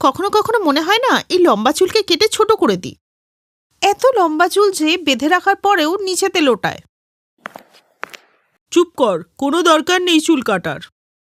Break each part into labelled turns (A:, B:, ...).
A: কখনো কখনো মনে হয় না এই লম্বা চুলকে কেটে ছোট করে দিই। এত লম্বা চুল যে বেঁধে রাখার পরেও নিচেতে লোটায়।
B: চুপ কর, কোনো দরকার নেই চুল কাটার।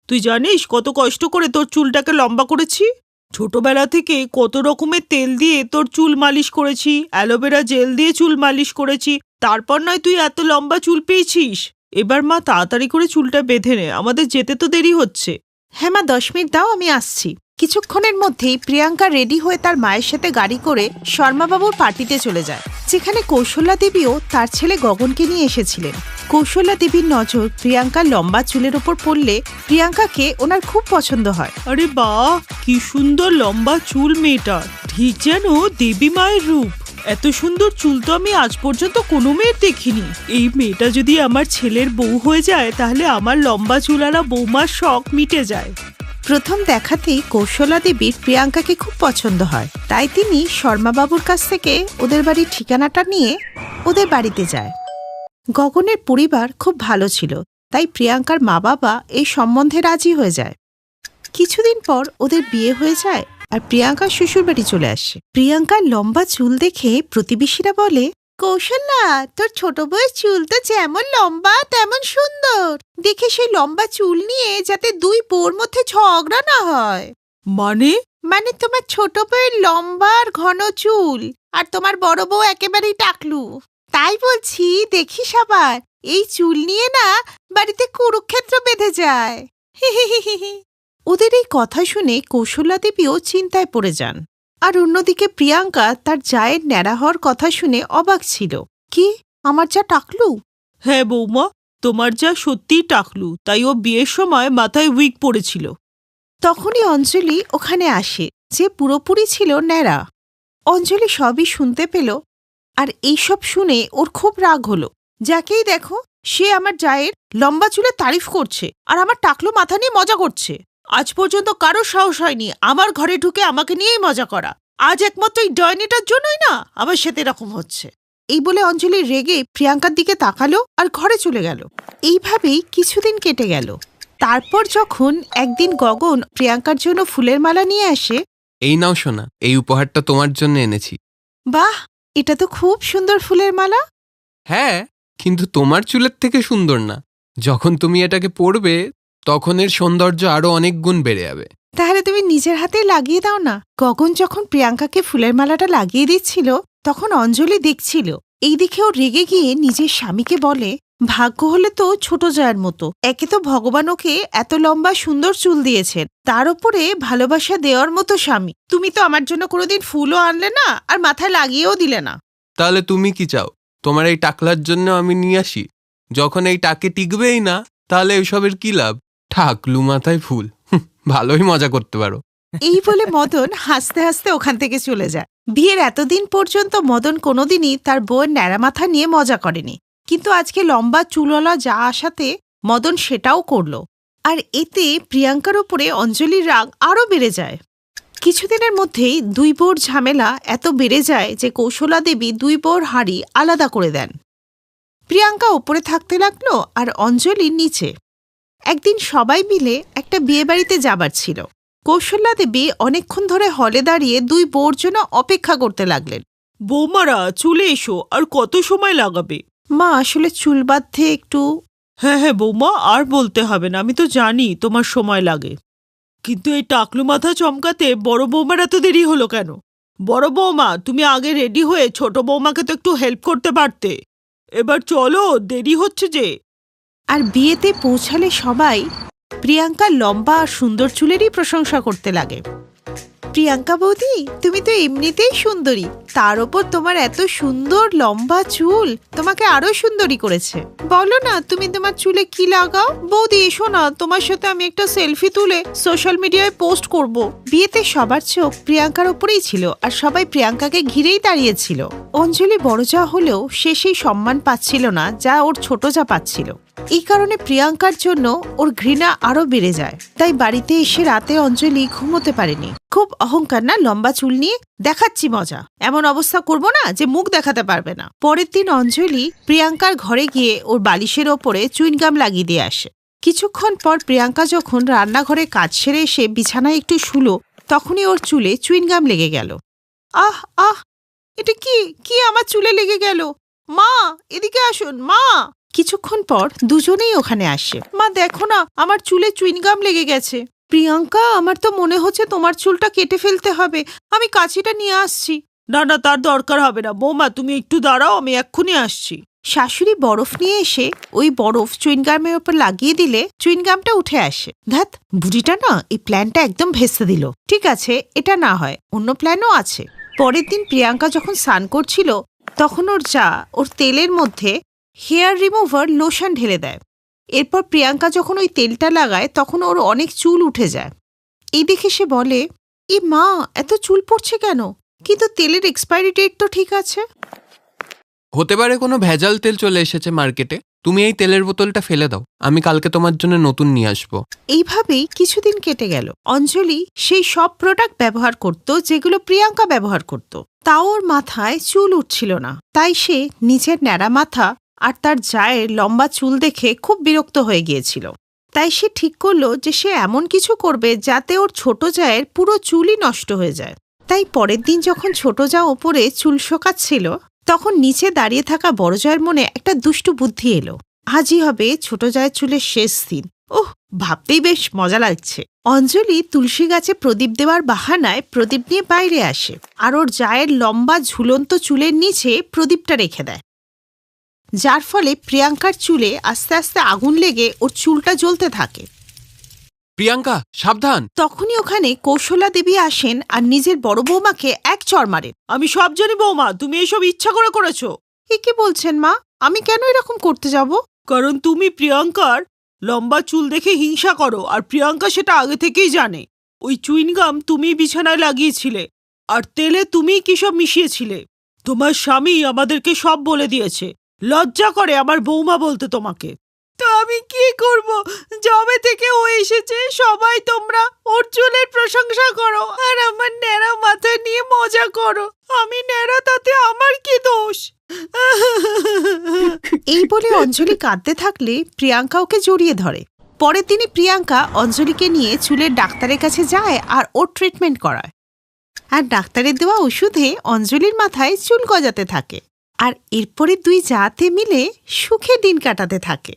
B: তুই জানিস কত কষ্ট করে তোর চুলটাকে লম্বা করেছি? ছোটবেলা থেকে কত রকমের তেল দিয়ে তোর চুল মালিশ করেছি, অ্যালোভেরা জেল দিয়ে চুল মালিশ করেছি, তারপর নয় তুই এত লম্বা চুল পেয়েছিস। এবার মা তাড়াতাড়ি করে চুলটা বেঁধে নে, আমাদের যেতে তো দেরি হচ্ছে।
A: হ্যাঁ মা, 10 মিনিট দাও, আমি আসছি। কিছুক্ষণের মধ্যেই প্রিয়াঙ্কা রেডি হয়ে তার মায়ের সাথে গাড়ি করে শর্মাবাবুর পার্টিতে চলে যায়, যেখানে কৌশল্যা দেবীও তার ছেলে গগনকে নিয়ে এসেছিলেন। কৌশল্যা দেবীর নজর প্রিয়াঙ্কার লম্বা চুলের ওপর পড়লে প্রিয়াঙ্কাকে ওনার খুব পছন্দ হয়।
B: আরে বাহ, কি সুন্দর লম্বা চুল মেয়েটার, ঠিক যেন দেবী মায়ের রূপ। এত সুন্দর চুল তো আমি আজ পর্যন্ত কোনো মেয়ের দেখিনি। এই মেয়েটা যদি আমার ছেলের বউ হয়ে যায় তাহলে আমার লম্বা চুলারা বৌমার শখ মিটে যায়।
A: প্রথম দেখাতেই কৌশল্যা দেবীর প্রিয়াঙ্কাকে খুব পছন্দ হয়, তাই তিনি শর্মাবাবুর কাছ থেকে ওদের বাড়ির ঠিকানাটা নিয়ে ওদের বাড়িতে যায়। গগনের পরিবার খুব ভালো ছিল, তাই প্রিয়াঙ্কার মা বাবা এই সম্বন্ধে রাজি হয়ে যায়। কিছুদিন পর ওদের বিয়ে হয়ে যায় আর প্রিয়াঙ্কার শ্বশুরবাড়ি চলে আসে। প্রিয়াঙ্কার লম্বা চুল দেখে প্রতিবেশীরা বলে, কৌশল্যা, তোর ছোট বউয়ের চুল তো যেমন লম্বা তেমন সুন্দর। দেখে সেই লম্বা চুল নিয়ে যাতে দুই বউর মধ্যে ঝগড়া না হয়।
B: মানে
A: তোমার ছোট বউয়ের লম্বা আর ঘন চুল, আর তোমার বড় বউ একেবারেই টাকলু। তাই বলছি, দেখিস আবার এই চুল নিয়ে না বাড়িতে কুরুক্ষেত্র বেঁধে যায়। ওদের এই কথা শুনে কৌশল্যা দেবীও চিন্তায় পড়ে যান। আর অন্যদিকে প্রিয়াঙ্কা তার জায়ের ন্যাড়া হওয়ার কথা শুনে অবাক ছিল। কি, আমার যা টাকলু?
B: হ্যাঁ বৌমা, তোমার যা সত্যিই টাকলু, তাই ও বিয়ের সময় মাথায় উইগ পড়েছিল।
A: তখনই অঞ্জলি ওখানে আসে, যে পুরোপুরি ছিল ন্যাড়া। অঞ্জলি সবই শুনতে পেল, আর এইসব শুনে ওর খুব রাগ হলো। যাকেই দেখো সে আমার জায়ের লম্বা চুলে তারিফ করছে আর আমার টাকলু মাথা নিয়ে মজা করছে। আজ পর্যন্ত কারো সাহস হয়নি আমার ঘরে ঢুকে আমাকে নিয়েই মজা করা। আজ একমাত্র এই ডাইনিটার জন্যই না আমার সাথে এরকম হচ্ছে। এই বলে অঞ্জলি রেগে প্রিয়াঙ্কার দিকে তাকালো আর ঘরে চলে গেল। এইভাবেই কিছুদিন কেটে গেল। তারপর যখন একদিন গগন প্রিয়াঙ্কার জন্য ফুলের মালা নিয়ে আসে।
C: এই নাও সোনা, এই উপহারটা তোমার জন্য এনেছি।
A: বাহ, এটা তো খুব সুন্দর ফুলের মালা।
C: হ্যাঁ, কিন্তু তোমার চুলের থেকে সুন্দর না। যখন তুমি এটাকে পরবে তখন এর সৌন্দর্য আরো অনেক গুণ বেড়ে যাবে।
A: তাহলে তুমি নিজের হাতে লাগিয়ে দাও না। গগন যখন প্রিয়াঙ্কাকে ফুলের মালাটা লাগিয়ে দিচ্ছিল তখন অঞ্জলি দেখছিল। এই দিকে ও রেগে গিয়ে নিজের স্বামীকে বলে, ভাগ্য হলে তো ছোট জায়ের মতো। একে তো ভগবান ওকে এত লম্বা সুন্দর চুল দিয়েছেন, তার উপরে ভালোবাসা দেওয়ার মতো স্বামী। তুমি তো আমার জন্য কোনোদিন ফুলও আনলে না আর মাথায় লাগিয়েও দিলে না।
C: তাহলে তুমি কি চাও তোমার এই টাকলার জন্য আমি নিয়ে আসি? যখন এই টাকে টিকবেই না তাহলে এসবের কি লাভ? টাকলু মাথায় ফুল, ভালোই মজা করতে পারো।
A: এই বলে মদন হাসতে হাসতে ওখান থেকে চলে যায়। বিয়ের এতদিন পর্যন্ত মদন কোনোদিনই তার বউয়ের ন্যাড়া মাথা নিয়ে মজা করেনি, কিন্তু আজকে লম্বা চুলওয়ালা যা আসাতে মদন সেটাও করল। আর এতে প্রিয়াঙ্কার উপরে অঞ্জলির রাগ আরও বেড়ে যায়। কিছুদিনের মধ্যেই দুই বউর ঝামেলা এত বেড়ে যায় যে কৌশল্যা দেবী দুই বউর হাঁড়ি আলাদা করে দেন। প্রিয়াঙ্কা ওপরে থাকতে লাগলো আর অঞ্জলি নিচে। একদিন সবাই মিলে একটা বিয়ে বাড়িতে যাবার ছিল। কৌশল্যা দেবী অনেকক্ষণ ধরে হলে দাঁড়িয়ে দুই বউর জন্য অপেক্ষা করতে লাগলেন।
B: বৌমারা চলে এসো, আর কত সময় লাগাবে?
A: মা, আসলে চুল বাঁধতে একটু।
B: হ্যাঁ বৌমা, আর বলতে হবে না, আমি তো জানি তোমার সময় লাগে। কিন্তু এই টাকলু মাথা চমকাতে বড় বৌমার এত দেরি হলো কেন? বড় বৌমা, তুমি আগে রেডি হয়ে ছোট বৌমাকে তো একটু হেল্প করতে পারতে। এবার চলো, দেরি হচ্ছে যে।
A: আর বিয়েতে পৌঁছালে সবাই প্রিয়াঙ্কার লম্বা আর সুন্দর চুলেরই প্রশংসা করতে লাগে। প্রিয়াঙ্কা বৌদি, তুমি তো এমনিতেই সুন্দরী, তার ওপর তোমার এত সুন্দর লম্বা চুল তোমাকে আরো সুন্দরী করেছে। বলো না তুমি তোমার চুলে কি লাগাও? বৌদি এসো না, তোমার সাথে আমি একটা সেলফি তুলে সোশ্যাল মিডিয়ায় পোস্ট করব। বিয়েতে সবার চোখ প্রিয়াঙ্কার ওপরেই ছিল আর সবাই প্রিয়াঙ্কাকে ঘিরেই দাঁড়িয়েছিল। অঞ্জলি বড় যা হলেও সে সেই সম্মান পাচ্ছিল না যা ওর ছোট যা পাচ্ছিল। এই কারণে প্রিয়াঙ্কার জন্য ওর ঘৃণা আরো বেড়ে যায়। তাই বাড়িতে এসে রাতে অঞ্জলি ঘুমোতে পারেনি। খুব অহংকার না, লম্বা চুল নিয়ে দেখাচ্ছি মজা, এমন অবস্থা করব না যে মুখ দেখাতে পারবে না। পরের দিন অঞ্জলি প্রিয়াঙ্কার ঘরে গিয়ে ওর বালিশের ওপরে চুইনগাম লাগিয়ে দিয়ে আসে। কিছুক্ষণ পর প্রিয়াঙ্কা যখন রান্নাঘরে কাজ সেরে এসে বিছানায় একটু শুলো, তখনই ওর চুলে চুইনগাম লেগে গেল। আহ আহ, এটা কি কি আমার চুলে লেগে গেল? মা, এদিকে আসুন মা। কিছুক্ষণ পর দুজনেই ওখানে আসে। মা দেখো না, আমার চুলে চুইনগাম লেগে গেছে। প্রিয়াঙ্কা, আমার তো মনে হচ্ছে তোমার চুলটা কেটে ফেলতে হবে। আমি কাঁচিটা নিয়ে আসছি।
B: না না, তার দরকার হবে না বৌমা, তুমি একটু দাঁড়াও, আমি এক্ষুনি আসছি।
A: শাশুড়ি বরফ নিয়ে এসে ওই বরফ চুইনগামের উপর লাগিয়ে দিলে চুইনগামটা উঠে আসে। ধ্যাত, বুড়িটা না এই প্ল্যানটা একদম ভেস্তে দিল। ঠিক আছে, এটা না হয়, অন্য প্ল্যানও আছে। পরের দিন প্রিয়াঙ্কা যখন স্নান করছিল তখন ওর যা ওর তেলের মধ্যে হেয়ার রিমুভার লোশন ঢেলে দেয়। এরপর প্রিয়াঙ্কা যখন ওই তেলটা লাগায় তখন ওর অনেক চুল উঠে যায়। এই দেখে সে বলে, এ মা, এত চুল পড়ছে কেন? কিন্তু তেলের এক্সপায়ারি ডেট তো ঠিক আছে।
C: হতে পারে কোনো ভেজাল তেল চলে এসেছে মার্কেটে। তুমি এই তেলের বোতলটা ফেলে দাও, আমি কালকে তোমার জন্য নতুন নিয়ে আসবো।
A: এইভাবেই কিছুদিন কেটে গেল। অঞ্জলি সেই সব প্রোডাক্ট ব্যবহার করত যেগুলো প্রিয়াঙ্কা ব্যবহার করত। তাও ওর মাথায় চুল উঠছিল না। তাই সে নিজের ন্যাড়া মাথা আর তার জায়ের লম্বা চুল দেখে খুব বিরক্ত হয়ে গিয়েছিল। তাই সে ঠিক করলো যে সে এমন কিছু করবে যাতে ওর ছোট জায়ের পুরো চুলই নষ্ট হয়ে যায়। তাই পরের দিন যখন ছোট জা ওপরে চুল শোকাচ্ছিল তখন নিচে দাঁড়িয়ে থাকা বড় জয়ের মনে একটা দুষ্টু বুদ্ধি এলো। আজই হবে ছোট জয়ের চুলের শেষ দিন। ওহ, ভাবতেই বেশ মজা লাগছে। অঞ্জলি তুলসী গাছে প্রদীপ দেওয়ার বাহানায় প্রদীপ নিয়ে বাইরে আসে আর ওর জায়ের লম্বা ঝুলন্ত চুলের নিচে প্রদীপটা রেখে দেয়, যার ফলে প্রিয়াঙ্কার চুলে আস্তে আস্তে আগুন লেগে ওর চুলটা জ্বলতে থাকে।
C: প্রিয়াঙ্কা, সাবধান!
A: তখনই ওখানে কৌশলা দেবী আসেন আর নিজের বড় বৌমাকে এক চড় মারেন।
B: আমি সব জানি বৌমা, তুমি এসব ইচ্ছা করে করেছো।
A: এ কি বলছেন মা? আমি কেন এরকম করতে যাব?
B: কারণ তুমি প্রিয়াঙ্কার লম্বা চুল দেখে হিংসা করো, আর প্রিয়াঙ্কা সেটা আগে থেকেই জানে। ওই চুইনগাম তুমি বিছানায় লাগিয়েছিলে, আর তেলে তুমি কি সব মিশিয়েছিলে। তোমার স্বামী আমাদেরকে সব বলে দিয়েছে। লজ্জা করে আমার বৌমা বলতে তোমাকে। তো আমি কি করব? যবে থেকে ও এসেছে সবাই তোমরা ওর চুলের প্রশংসা করো আর আমার ন্যাড়া মাথা নিয়ে মজা করো। আমি ন্যাড়া, তাতে আমার কি দোষ?
A: এই বলে অঞ্জলি কাঁদতে থাকলে প্রিয়াঙ্কা ওকে জড়িয়ে ধরে। পরের দিনই প্রিয়াঙ্কা অঞ্জলিকে নিয়ে চুলের ডাক্তারের কাছে যায় আর ওর ট্রিটমেন্ট করায়। আর ডাক্তারের দেওয়া ওষুধে অঞ্জলির মাথায় চুল গজাতে থাকে। আর এরপরে দুই জাতে মিলে সুখে দিন কাটাতে থাকে।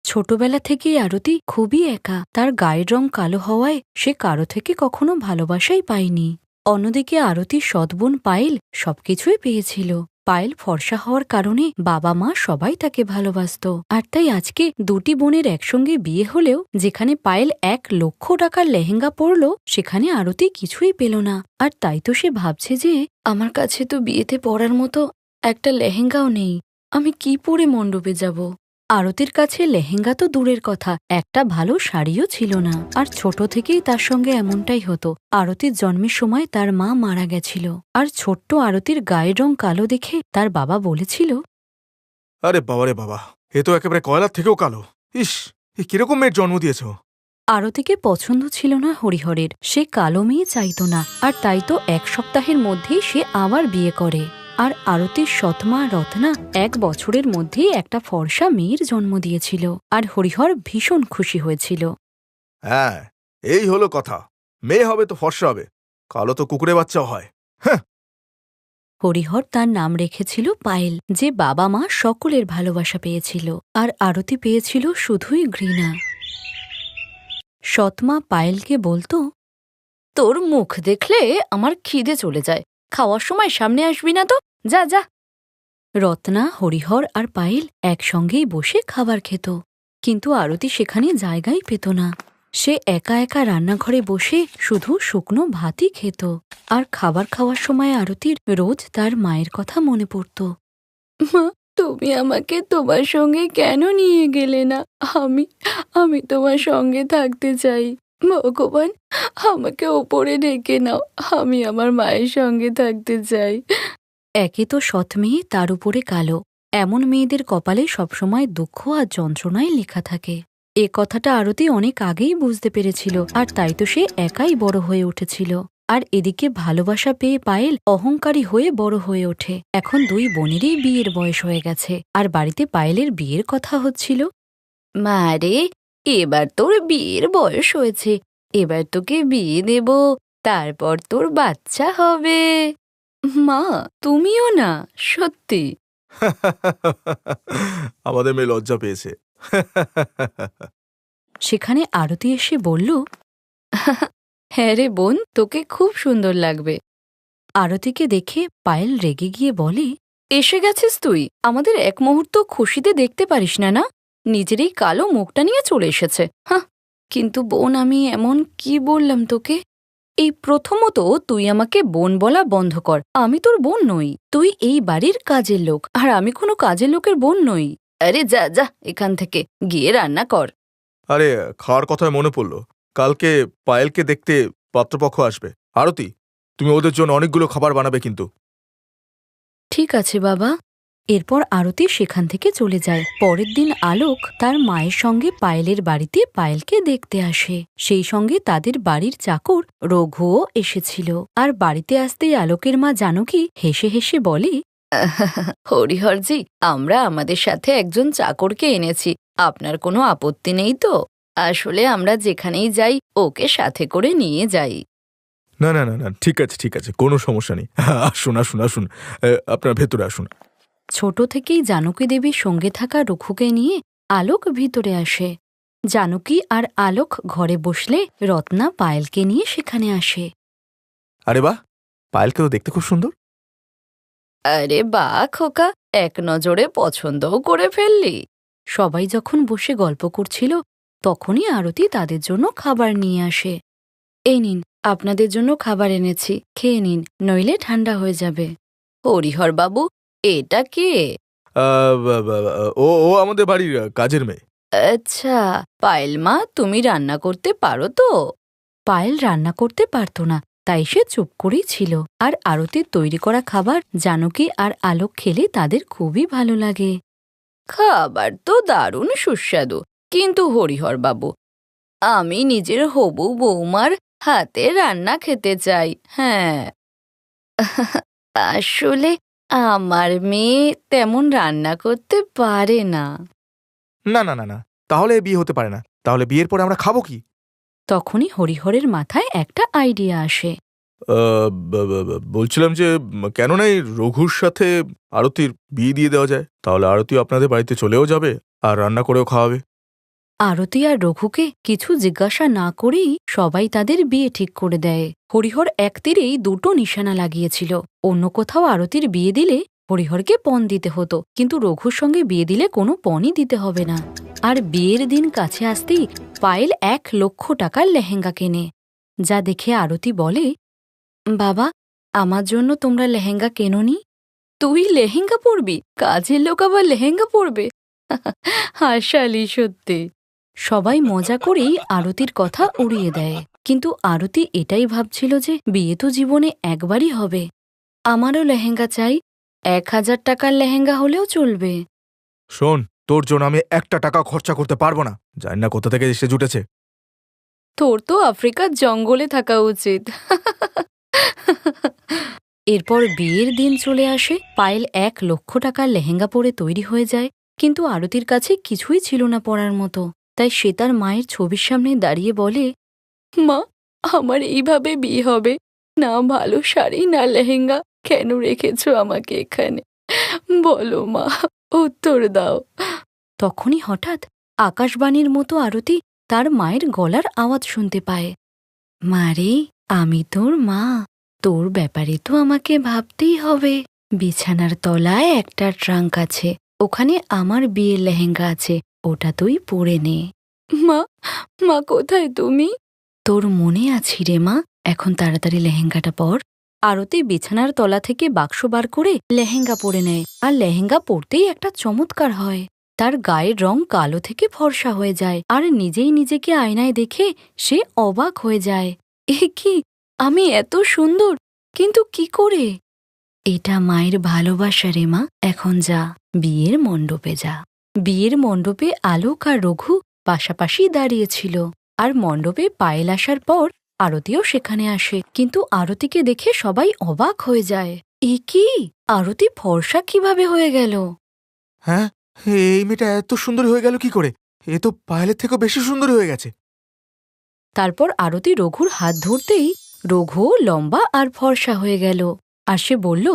D: ছোটবেলা থেকেই আরতি খুবই একা। তার গায়ের রং কালো হওয়ায় সে কারো থেকে কখনো ভালোবাসাই পায়নি। অন্যদিকে আরতির সৎবোন পায়েল সবকিছুই পেয়েছিল। পায়েল ফর্সা হওয়ার কারণে বাবা মা সবাই তাকে ভালোবাসত। আর তাই আজকে দুটি বোনের একসঙ্গে বিয়ে হলেও যেখানে পায়েল 1,00,000 টাকার লেহেঙ্গা পরল, সেখানে আরতি কিছুই পেল না। আর তাই তো সে ভাবছে যে আমার কাছে তো বিয়েতে পরার মতো একটা লেহেঙ্গাও নেই, আমি কি পরে মণ্ডপে যাব। আরতির কাছে লেহেঙ্গা তো দূরের কথা, একটা ভালো শাড়িও ছিল না। আর ছোট থেকেই তার সঙ্গে এমনটাই হতো। আরতির জন্মের সময় তার মা মারা গেছিল। আর ছোট্ট আরতির গায়ের রং কালো দেখে তার বাবা বলেছিল,
E: আরে বাবা রে বাবা, এ তো একেবারে কয়লার থেকেও কালো। ইস, এ কিরকম মেয়ের জন্ম দিয়েছ?
D: আরতিকে পছন্দ ছিল না হরিহরের। সে কালো মেয়ে চাইত না। আর তাই তো 1 সপ্তাহের মধ্যেই সে আবার বিয়ে করে। আর আরতির সৎমা রত্না 1 বছরের মধ্যেই একটা ফর্সা মেয়ের জন্ম দিয়েছিল। আর হরিহর ভীষণ খুশি হয়েছিল।
E: হ্যাঁ, এই হলো কথা। মেয়ে হবে তো ফর্সা হবে, কালো তো কুকুরে বাচ্চাও হয়।
D: হরিহর তার নাম রেখেছিল পায়েল, যে বাবা মা সকলের ভালোবাসা পেয়েছিল। আর আরতি পেয়েছিল শুধুই ঘৃণা। সৎমা পায়েলকে বলতো, তোর মুখ দেখলে আমার খিদে চলে যায়, খাওয়ার সময় সামনে আসবি না তো, যা যা। রত্না, হরিহর আর পায়েল একসঙ্গেই বসে খাবার খেত। কিন্তু আরতি সেখানে জায়গাই পেত না। সে একা একা রান্নাঘরে বসে শুধু শুকনো ভাতই খেত। আর খাবার খাওয়ার সময় আরতির রোজ তার মায়ের কথা মনে পড়ত। মা, তুমি আমাকে তোমার সঙ্গে কেন নিয়ে গেলে না? আমি তোমার সঙ্গে থাকতে চাই। ভগবান, আমাকে ওপরে ডেকে নাও, আমি আমার মায়ের সঙ্গে থাকতে চাই। একে তো সৎ মেয়ে, তার উপরে কালো। এমন মেয়েদের কপালে সবসময় দুঃখ আর যন্ত্রণায় লেখা থাকে। এ কথাটা আরতি অনেক আগেই বুঝতে পেরেছিল। আর তাই তো সে একাই বড় হয়ে উঠেছিল। আর এদিকে ভালোবাসা পেয়ে পায়েল অহংকারী হয়ে বড় হয়ে ওঠে। এখন 2 বোনেরই বিয়ের বয়স হয়ে গেছে। আর বাড়িতে পায়েলের বিয়ের কথা হচ্ছিল। মারে, এবার তোর বিয়ের বয়স হয়েছে, এবার তোকে বিয়ে দেব, তারপর তোর বাচ্চা হবে। মা, তুমিও না, সত্যি।
E: আমাদের মেয়ে লজ্জা পেয়েছে।
D: সেখানে আরতি এসে বলল, হ্যাঁ রে বোন, তোকে খুব সুন্দর লাগবে। আরতিকে দেখে পায়েল রেগে গিয়ে বলে, এসে গেছিস তুই, আমাদের এক মুহূর্ত খুশিতে দেখতে পারিস না? না, নিজের এই কালো মুখটা নিয়ে চলে এসেছে। হ্যাঁ, কিন্তু বোন, আমি এমন কি বললাম তোকে? এই প্রথমত তুই আমাকে বোন বলা বন্ধ কর। আমি তোর বোন নই, তুই এই বাড়ির কাজের লোক, আর আমি কোনো কাজের লোকের বোন নই। আরে যা যা এখান থেকে, গিয়ে রান্না কর।
E: আরে, খাওয়ার কথায় মনে পড়লো, কালকে পায়েলকে দেখতে পাত্রপক্ষ আসবে। আরতি, তুমি ওদের জন্য অনেকগুলো খাবার বানাবে কিন্তু।
D: ঠিক আছে বাবা। এরপর আরতি সেখান থেকে চলে যায়। পরের দিন আলোক তার মায়ের সঙ্গে পায়েলের বাড়িতে পায়েলকে দেখতে আসে। সেই সঙ্গে তাদের বাড়ির চাকর রঘুও এসেছিল। আর বাড়িতে আসতেই আলোকের মা জানকী হেসে হেসে বলে, হরিহরজি, আমরা আমাদের সাথে একজন চাকরকে এনেছি, আপনার কোনো আপত্তি নেই তো? আসলে আমরা যেখানেই যাই ওকে সাথে করে নিয়ে যাই।
E: না না না না, ঠিক আছে ঠিক আছে, কোনো সমস্যা নেই। আসুন আসুন আসুন, আপনার ভেতরে আসুন।
D: ছোট থেকেই জানকী দেবীর সঙ্গে থাকা রঘুকে নিয়ে আলোক ভিতরে আসে। জানকী আর আলোক ঘরে বসলে রত্না পায়েলকে নিয়ে সেখানে আসে।
E: আরে বাহ, পায়েলকে তো দেখতে খুব সুন্দর।
D: আরে বাহ খোকা, এক নজরে পছন্দও করে ফেললি। সবাই যখন বসে গল্প করছিল তখনই আরতি তাদের জন্য খাবার নিয়ে আসে। এই নিন, আপনাদের জন্য খাবার এনেছি, খেয়ে নিন, নইলে ঠান্ডা হয়ে যাবে। হরিহর বাবু, এটা কে?
E: ও ও আমাদের বাড়ির কাজের মেয়ে।
D: আচ্ছা, পায়েল মা, তুমি রান্না করতে পারো তো? পায়েল রান্না করতে পারত না, তাই সে চুপ করেই ছিল। আর আরতির তৈরি করা খাবার জানকী আর আলোক খেলে তাদের খুবই ভালো লাগে। খাবার তো দারুণ সুস্বাদু, কিন্তু হরিহর বাবু, আমি নিজের হবু বৌমার হাতে রান্না খেতে চাই। হ্যাঁ, আসলে আমার মেয়ে তেমন রান্না করতে পারে না।
E: না না না না, তাহলে বিয়ে হতে পারে না। তাহলে বিয়ের পরে আমরা খাবো কি?
D: তখনই হরিহরের মাথায় একটা আইডিয়া আসে।
E: বলছিলাম যে কেন না এই রঘুর সাথে আরতির বিয়ে দিয়ে দেওয়া যায়, তাহলে আরতিও আপনাদের বাড়িতে চলেও যাবে আর রান্না করেও খাওয়াবে।
D: আরতি আর রঘুকে কিছু জিজ্ঞাসা না করেই সবাই তাদের বিয়ে ঠিক করে দেয়। হরিহর এক তীরেই দুটো নিশানা লাগিয়েছিল। অন্য কোথাও আরতির বিয়ে দিলে হরিহরকে পণ দিতে হতো, কিন্তু রঘুর সঙ্গে বিয়ে দিলে কোনো পণই দিতে হবে না। আর বিয়ের দিন কাছে আসতেই পায়েল 1,00,000 টাকার লেহেঙ্গা কেনে। যা দেখে আরতি বলে, বাবা, আমার জন্য তোমরা লেহেঙ্গা কেননি? তুই লেহেঙ্গা পরবি? কাজের লোক আবার লেহেঙ্গা পরবে? হাসালি সত্যি। সবাই মজা করেই আরতির কথা উড়িয়ে দেয়, কিন্তু আরতি এটাই ভাবছিল যে বিয়ে তো জীবনে একবারই হবে। আমারও লেহেঙ্গা চাই, 1,000 টাকার লেহেঙ্গা হলেও চলবে।
E: শোন, তোর জন্য আমি একটা টাকা খরচা করতে পারবো না। জানি না কোথা থেকে এসে জুটেছে।
D: তোর তো আফ্রিকার জঙ্গলে থাকা উচিত। এরপর বিয়ের দিন চলে আসে। পায়েল 1,00,000 টাকার লেহেঙ্গা পরে তৈরি হয়ে যায়, কিন্তু আরতির কাছে কিছুই ছিল না পরার মতো। তাই সে তার মায়ের ছবির সামনে দাঁড়িয়ে বলে, মা, আমার এইভাবে বিয়ে হবে না? ভালো শাড়ি না লেহেঙ্গা, কেন রেখেছো আমাকে এখানে? বলো মা, উত্তর দাও। তখনই হঠাৎ আকাশবাণীর মতো আরতি তার মায়ের গলার আওয়াজ শুনতে পায়। মারে, আমি তোর মা, তোর ব্যাপারে তো আমাকে ভাবতেই হবে। বিছানার তলায় একটা ট্রাঙ্ক আছে, ওখানে আমার বিয়ের লেহেঙ্গা আছে, ওটা তুই পরে নে। মা, মা কোথায় তুমি? তোর মনে আছি রে মা, এখন তাড়াতাড়ি লেহেঙ্গাটা পর। আরতি বিছানার তলা থেকে বাক্স বার করে লেহেঙ্গা পরে নেয়, আর লেহেঙ্গা পরতেই একটা চমৎকার হয়। তার গায়ের রং কালো থেকে ফর্সা হয়ে যায়, আর নিজেই নিজেকে আয়নায় দেখে সে অবাক হয়ে যায়। এ কি, আমি এত সুন্দর, কিন্তু কি করে? এটা মায়ের ভালোবাসা রে মা। এখন যা, বিয়ের মণ্ডপে যা। বিয়ের মণ্ডপে আলোক আর রঘু পাশাপাশি দাঁড়িয়েছিল, আর মণ্ডপে পায়েল আসার পর আরতিও সেখানে আসে। কিন্তু আরতিকে দেখে সবাই অবাক হয়ে যায়। এ কি, আরতি ফর্সা কিভাবে হয়ে গেল?
E: হ্যাঁ, এই মেয়েটা এত সুন্দর হয়ে গেল কি করে? এ তো পায়েলের থেকেও বেশি সুন্দরী হয়ে গেছে।
D: তারপর আরতি রঘুর হাত ধরতেই রঘু লম্বা আর ফর্সা হয়ে গেল। আর সে বলল,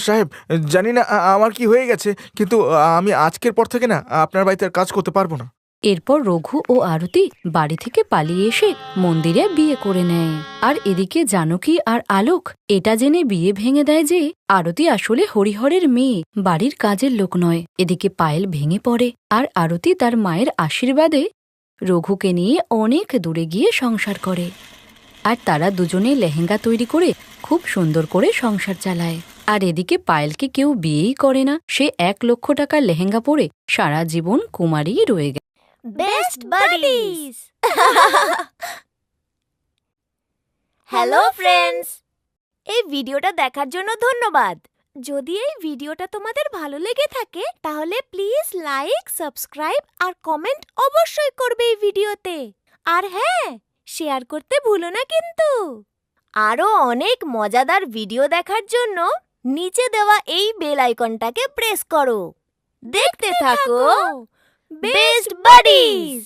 E: সাহেব, জানি না আমার কি হয়ে গেছে, কিন্তু আমি আজকের পর থেকে না আপনার বাড়িতে আর কাজ করতে পারবো না।
D: এরপর রঘু ও আরতি বাড়ি থেকে পালিয়ে এসে মন্দিরে বিয়ে করে নেয়। আর এদিকে জানকী আর আলোক এটা জেনে বিয়ে ভেঙে দেয় যে আরতি আসলে হরিহরের মেয়ে, বাড়ির কাজের লোক নয়। এদিকে পায়েল ভেঙে পড়ে আর আরতি তার মায়ের আশীর্বাদে রঘুকে নিয়ে অনেক দূরে গিয়ে সংসার করে। আর তারা দুজনে লেহেঙ্গা তৈরি করে খুব সুন্দর করে সংসার চালায়। আর এদিকে পায়েলকে কেউ বিয়েই করে না, সে 1 লক্ষ টাকার লেহেঙ্গা পরে সারা জীবন কুমারীই রয়ে গেল।
F: Best buddies. হ্যালো ফ্রেন্ডস, এই ভিডিওটা দেখার জন্য ধন্যবাদ। যদি এই ভিডিওটা তোমাদের ভালো লেগে থাকে তাহলে প্লিজ লাইক, সাবস্ক্রাইব আর কমেন্ট অবশ্যই করবে এই ভিডিওতে। আর হ্যাঁ, শেয়ার করতে ভুলো না কিন্তু। আরো অনেক মজাদার ভিডিও দেখার জন্য নিচে দেওয়া এই বেল আইকনটাকে প্রেস করো। দেখতে থাকো বেস্ট বাডিজ।